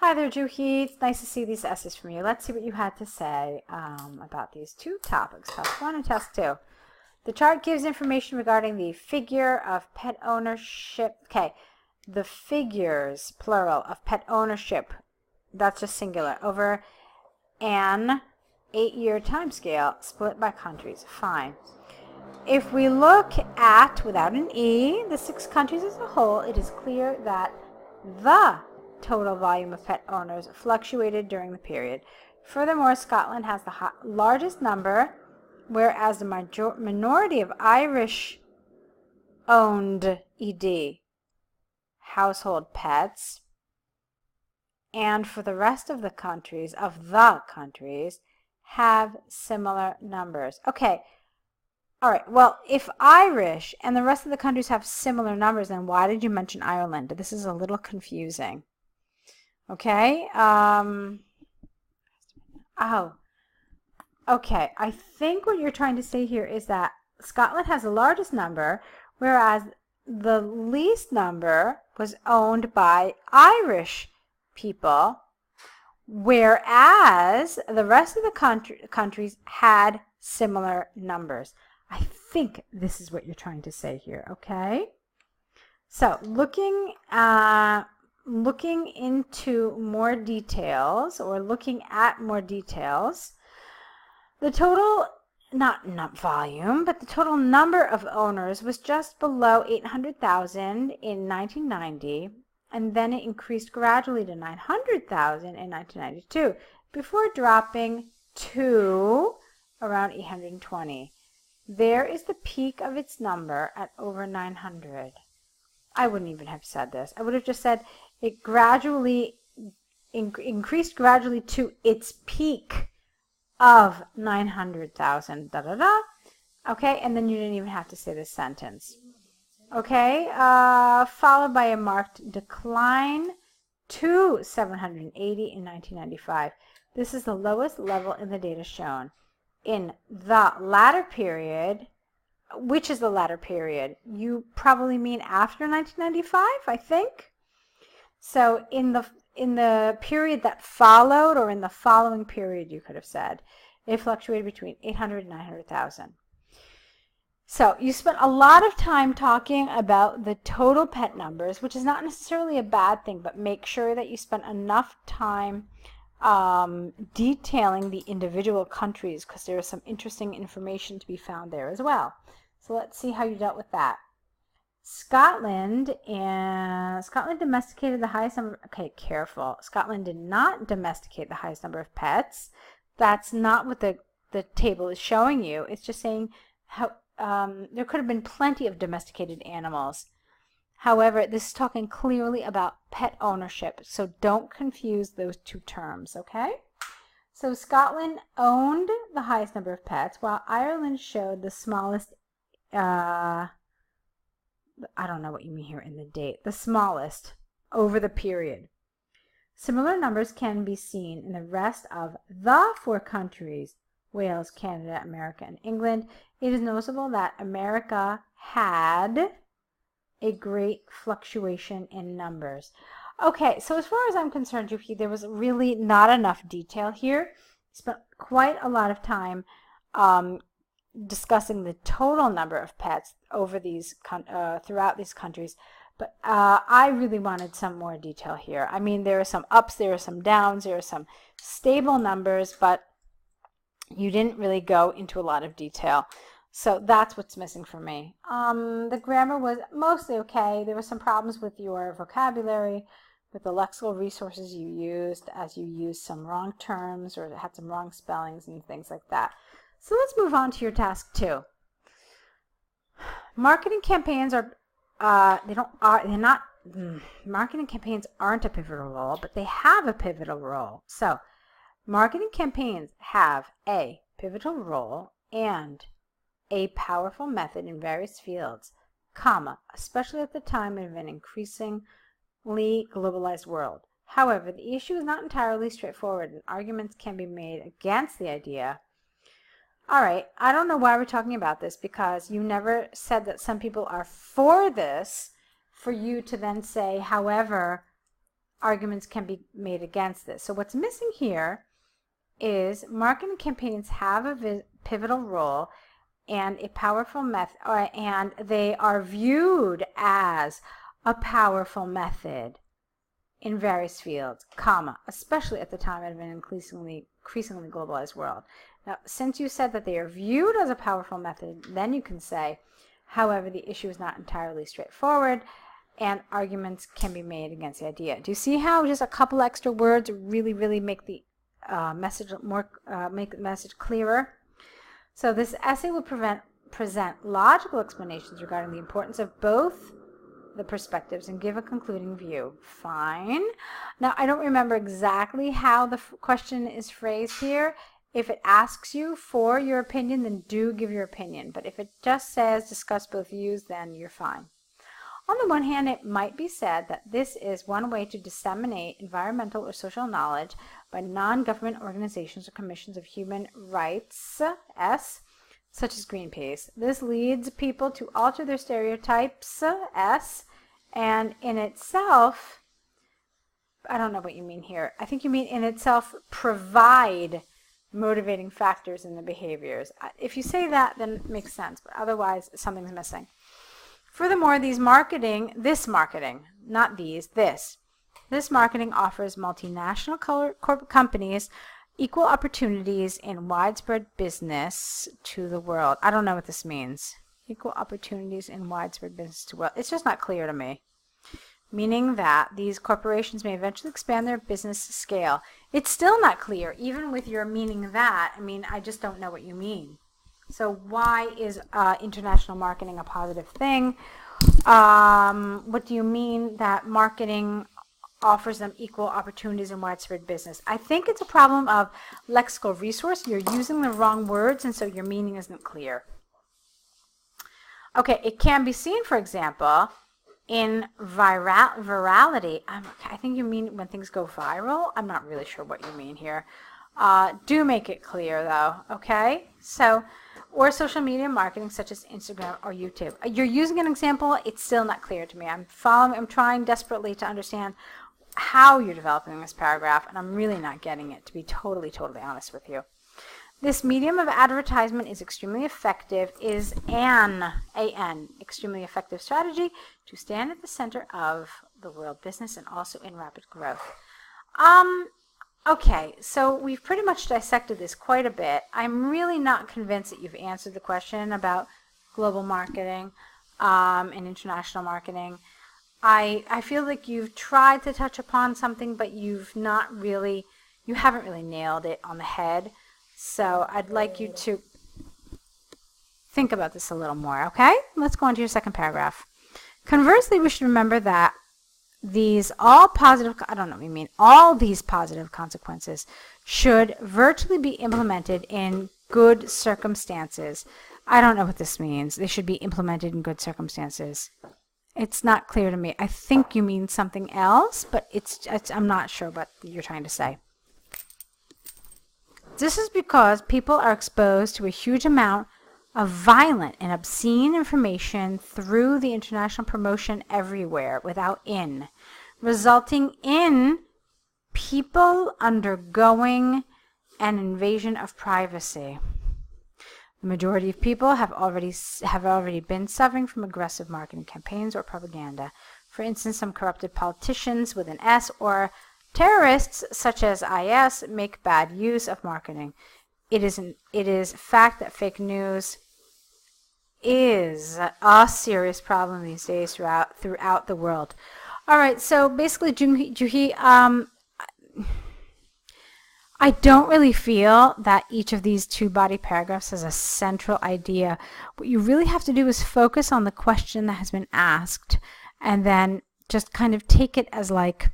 Hi there, Juhi. It's nice to see these essays from you. Let's see what you had to say about these two topics, Task 1 and Task 2. The chart gives information regarding the figure of pet ownership. Okay, the figures, plural, of pet ownership, that's just singular, over an 8-year time scale split by countries. Fine. If we look at, without an E, the 6 countries as a whole, it is clear that the total volume of pet owners fluctuated during the period. Furthermore, Scotland has the largest number, whereas the minority of Irish-owned ED household pets, and for the rest of the countries, have similar numbers. Okay. All right, well, if Irish and the rest of the countries have similar numbers, then why did you mention Ireland? This is a little confusing. Okay, okay, I think what you're trying to say here is that Scotland has the largest number, whereas the least number was owned by Irish people, whereas the rest of the countries had similar numbers. I think this is what you're trying to say here, okay? So looking into more details, or looking at more details, the total, not volume, but the total number of owners was just below 800,000 in 1990, and then it increased gradually to 900,000 in 1992, before dropping to around 820. There is the peak of its number at over 900. I wouldn't even have said this. I would have just said it gradually increased gradually to its peak of 900,000. Da da da. Okay, and then you didn't even have to say this sentence. Okay, followed by a marked decline to 780 in 1995. This is the lowest level in the data shown. In the latter period, which is the latter period? You probably mean after 1995, I think. So in the period that followed, or in the following period, you could have said, it fluctuated between 800 and 900,000. So you spent a lot of time talking about the total pet numbers, which is not necessarily a bad thing, but make sure that you spent enough time detailing the individual countries, because there is some interesting information to be found there as well. So let's see how you dealt with that. Scotland domesticated the highest number. Okay, careful. Scotland did not domesticate the highest number of pets. That's not what the table is showing you. It's just saying how there could have been plenty of domesticated animals. However, this is talking clearly about pet ownership, so don't confuse those two terms, okay? So Scotland owned the highest number of pets, while Ireland showed the smallest, I don't know what you mean here in the date, the smallest over the period. Similar numbers can be seen in the rest of the 4 countries, Wales, Canada, America, and England. It is noticeable that America had a great fluctuation in numbers. Okay, so as far as I'm concerned, Yuki, there was really not enough detail here. Spent quite a lot of time discussing the total number of pets over these throughout these countries, but I really wanted some more detail here. I mean, there are some ups, there are some downs, there are some stable numbers, but you didn't really go into a lot of detail. So that's what's missing for me. The grammar was mostly okay. There were some problems with your vocabulary, with the lexical resources you used, as you used some wrong terms or had some wrong spellings and things like that. So let's move on to your task 2. Marketing campaigns marketing campaigns aren't a pivotal role, but they have a pivotal role. So marketing campaigns have a pivotal role and a powerful method in various fields, especially at the time of an increasingly globalized world. However, the issue is not entirely straightforward, and arguments can be made against the idea. All right, I don't know why we're talking about this, because you never said that some people are for this, for you to then say, however, arguments can be made against this. So what's missing here is marketing campaigns have a pivotal role and a powerful method, and they are viewed as a powerful method in various fields, especially at the time of an increasingly globalized world. Now, since you said that they are viewed as a powerful method, then you can say, however, the issue is not entirely straightforward, and arguments can be made against the idea. Do you see how just a couple extra words really make the message make the message clearer? So this essay will present logical explanations regarding the importance of both the perspectives and give a concluding view. Fine. Now, I don't remember exactly how the question is phrased here. If it asks you for your opinion, then do give your opinion. But if it just says discuss both views, then you're fine. On the one hand, it might be said that this is one way to disseminate environmental or social knowledge by non-government organizations or commissions of human rights, such as Greenpeace. This leads people to alter their stereotypes, and in itself, I don't know what you mean here. I think you mean in itself provide motivating factors in the behaviors. If you say that, then it makes sense, but otherwise something's missing. Furthermore, this marketing offers multinational corporate companies equal opportunities in widespread business to the world. I don't know what this means. Equal opportunities in widespread business to the world. It's just not clear to me. Meaning that these corporations may eventually expand their business scale. It's still not clear, even with your meaning that. I mean, I just don't know what you mean. So why is international marketing a positive thing? What do you mean that marketing offers them equal opportunities in widespread business? I think it's a problem of lexical resource. You're using the wrong words, and so your meaning isn't clear. Okay, it can be seen, for example, in virality. I think you mean when things go viral. I'm not really sure what you mean here. Do make it clear, though, okay? So, or social media marketing such as Instagram or YouTube. You're using an example. It's still not clear to me. I'm trying desperately to understand how you're developing this paragraph, and I'm really not getting it, to be totally honest with you. This medium of advertisement is extremely effective, is an extremely effective strategy to stand at the center of the world business and also in rapid growth. Okay, so we've pretty much dissected this quite a bit. I'm really not convinced that you've answered the question about global marketing and international marketing. I feel like you've tried to touch upon something, but you haven't really nailed it on the head. So I'd like you to think about this a little more, okay? Let's go on to your second paragraph. Conversely, we should remember that all these positive consequences should virtually be implemented in good circumstances. I don't know what this means. They should be implemented in good circumstances. It's not clear to me. I think you mean something else, but I'm not sure what you're trying to say. This is because people are exposed to a huge amount of violent and obscene information through the international promotion everywhere resulting in people undergoing an invasion of privacy. The majority of people have already been suffering from aggressive marketing campaigns or propaganda. For instance, some corrupted politicians with an S or terrorists such as IS make bad use of marketing. It is fact that fake news is a serious problem these days throughout the world. All right, so basically, Juhi, I don't really feel that each of these two body paragraphs has a central idea. What you really have to do is focus on the question that has been asked and then just kind of take it as like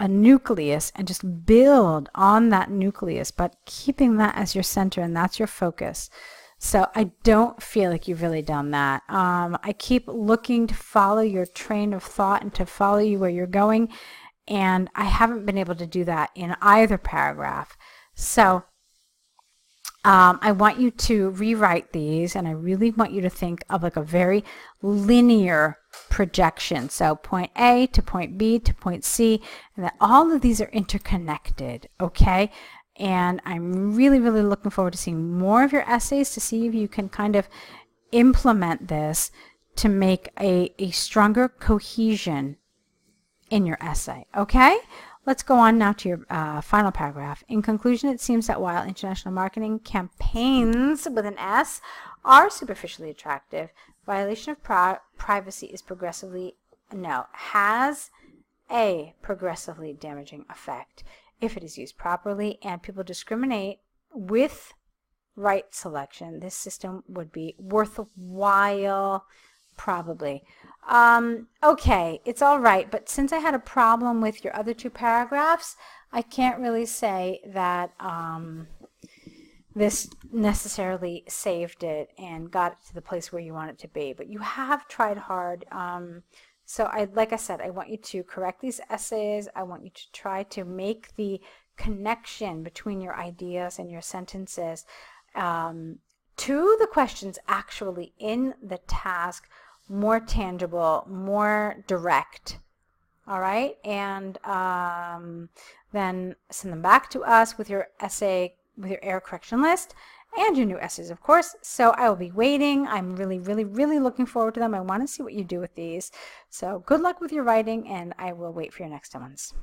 a nucleus and just build on that nucleus, but keeping that as your center, and that's your focus. So I don't feel like you've really done that. I keep looking to follow your train of thought and to follow you where you're going, and I haven't been able to do that in either paragraph. So I want you to rewrite these, and I really want you to think of like a very linear projection. So point A to point B to point C, and that all of these are interconnected, okay? And I'm really, really looking forward to seeing more of your essays to see if you can kind of implement this to make a stronger cohesion in your essay, okay? Let's go on now to your final paragraph. In conclusion, it seems that while international marketing campaigns with an S are superficially attractive, violation of privacy is has a progressively damaging effect if it is used properly and people discriminate with right selection. This system would be worthwhile, probably. Okay, it's all right, but since I had a problem with your other two paragraphs, I can't really say that this necessarily saved it and got it to the place where you want it to be. But you have tried hard. So like I said, I want you to correct these essays. I want you to try to make the connection between your ideas and your sentences to the questions actually in the task more tangible, more direct. All right, and then send them back to us with your essay, with your error correction list, and your new essays, of course. So I will be waiting. I'm really, really, really looking forward to them. I want to see what you do with these. So good luck with your writing, and I will wait for your next ones.